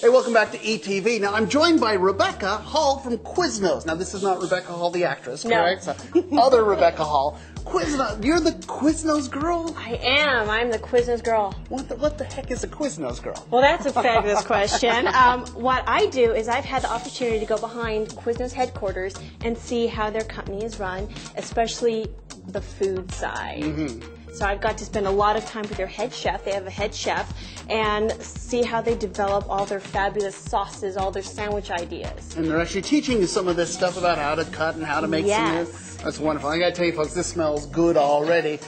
Hey, welcome back to ETV. Now, I'm joined by Rebecca Hall from Quiznos. Now, this is not Rebecca Hall, the actress, correct? No. So, other Rebecca Hall. Quiznos, you're the Quiznos girl? I am. I'm the Quiznos girl. What the heck is a Quiznos girl? Well, that's a fabulous question. What I do is I've had the opportunity to go behind Quiznos headquarters and see how their company is run, especially the food side. Mm-hmm. So I've got to spend a lot of time with their head chef. They have a head chef, and see how they develop all their fabulous sauces, all their sandwich ideas. And they're actually teaching you some of this stuff about how to cut and how to make Yes. That's wonderful. I gotta tell you folks, this smells good already.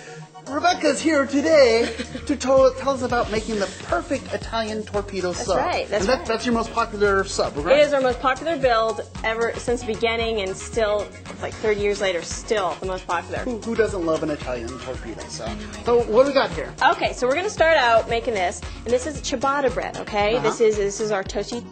Rebecca's here today to tell us about making the perfect Italian torpedo sub. Right, That's your most popular sub, right? It is our most popular build ever since the beginning, and still, like 30 years later, still the most popular. Who doesn't love an Italian torpedo sub? So what do we got here? Okay, so we're going to start out making this, and this is ciabatta bread, okay? Uh-huh. This is our toasty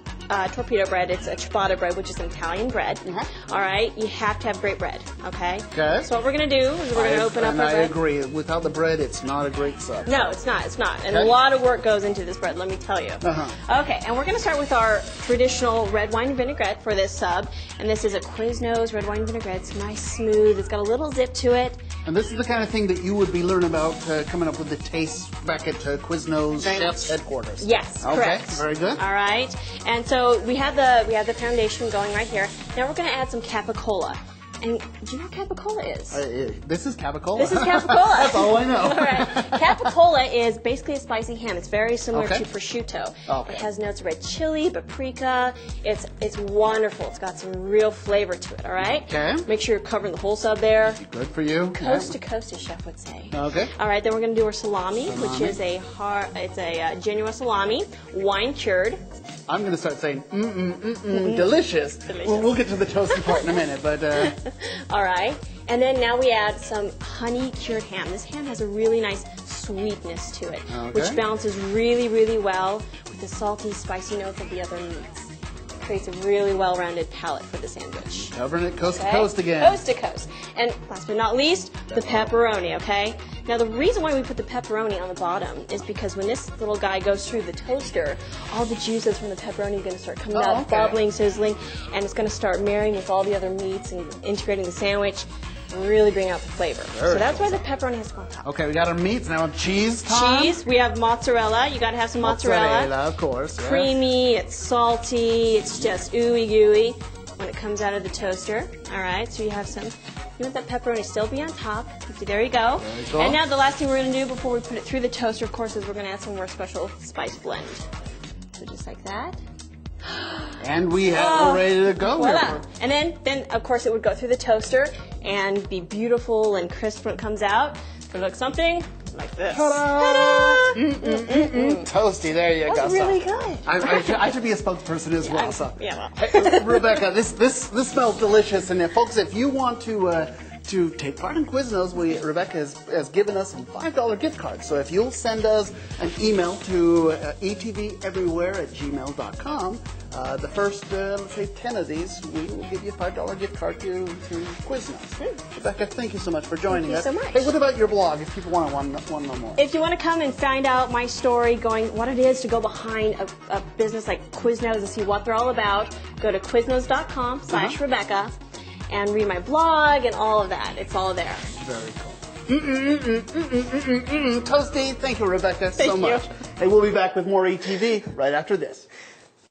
torpedo bread. It's a ciabatta bread, which is an Italian bread. Uh-huh. All right, you have to have great bread, okay? Okay. So what we're going to do is we're going to open up our bread. I agree. Without the bread, it's not a great sub. No, it's not. And Okay. a lot of work goes into this bread, let me tell you. Uh-huh. Okay, and we're going to start with our traditional red wine vinaigrette for this sub. And this is a Quiznos red wine vinaigrette. It's nice, smooth. It's got a little zip to it. And this is the kind of thing that you would be learning about coming up with the taste back at Quiznos Very Chef's much. headquarters. Yes, okay, correct. Very good. All right, and so we have the foundation going right here. Now we're going to add some capicola. And do you know what capicola is? This is capicola. This is capicola. That's all I know. All right. Capicola is basically a spicy ham. It's very similar Okay. to prosciutto. Okay. It has notes of red chili, paprika. It's wonderful. It's got some real flavor to it. All right. Okay. Make sure you're covering the whole sub there. Good for you. Coast to coast, as chef would say. Okay. All right. Then we're going to do our salami, which is a genuine salami, wine cured. I'm going to start saying, delicious. We'll get to the toasty part in a minute, but... All right. And then now we add some honey cured ham. This ham has a really nice sweetness to it, Okay. which balances really, really well with the salty, spicy notes of the other meats. Creates a really well-rounded palate for the sandwich. Covering it coast to Okay? coast again. Coast to coast. And last but not least, the pepperoni, okay? Now the reason why we put the pepperoni on the bottom is because when this little guy goes through the toaster, all the juices from the pepperoni are going to start coming out, okay. bubbling, sizzling, and it's going to start marrying with all the other meats and integrating the sandwich and really bring out the flavor. Very so that's cool. why the pepperoni has to go on top. Okay, we got our meats. Now cheese time. Cheese, we have mozzarella. You got to have some mozzarella. Of course. yes. Creamy, it's salty, it's just ooey gooey when it comes out of the toaster. All right, so you have some. You want that pepperoni still be on top. There you go. Very cool. And now the last thing we're going to do before we put it through the toaster, of course, is we're going to add some more special spice blend. So just like that. And we have it ready to go. Voila. Here. And then of course it would go through the toaster and be beautiful and crisp when it comes out. It would look something like this. Ta-da! Toasty, there you go. That's really So, good. I should be a spokesperson as well. So. Yeah, well. Hey, Rebecca, this smells delicious. And folks, if you want to take part in Quiznos, Rebecca has given us some $5 gift cards. So if you'll send us an email to etveverywhere@gmail.com, the first, let's say, 10 of these, we will give you a $5 gift card to Quiznos. Rebecca, thank you so much for joining us. Thank you so much. Hey, what about your blog, if people want to know more? If you want to come and find out my story, what it is to go behind a business like Quiznos and see what they're all about, go to quiznos.com/Rebecca and read my blog and all of that. It's all there. Very cool. Toasty. Thank you, Rebecca, so Thank you. much. Hey, we'll be back with more ETV right after this.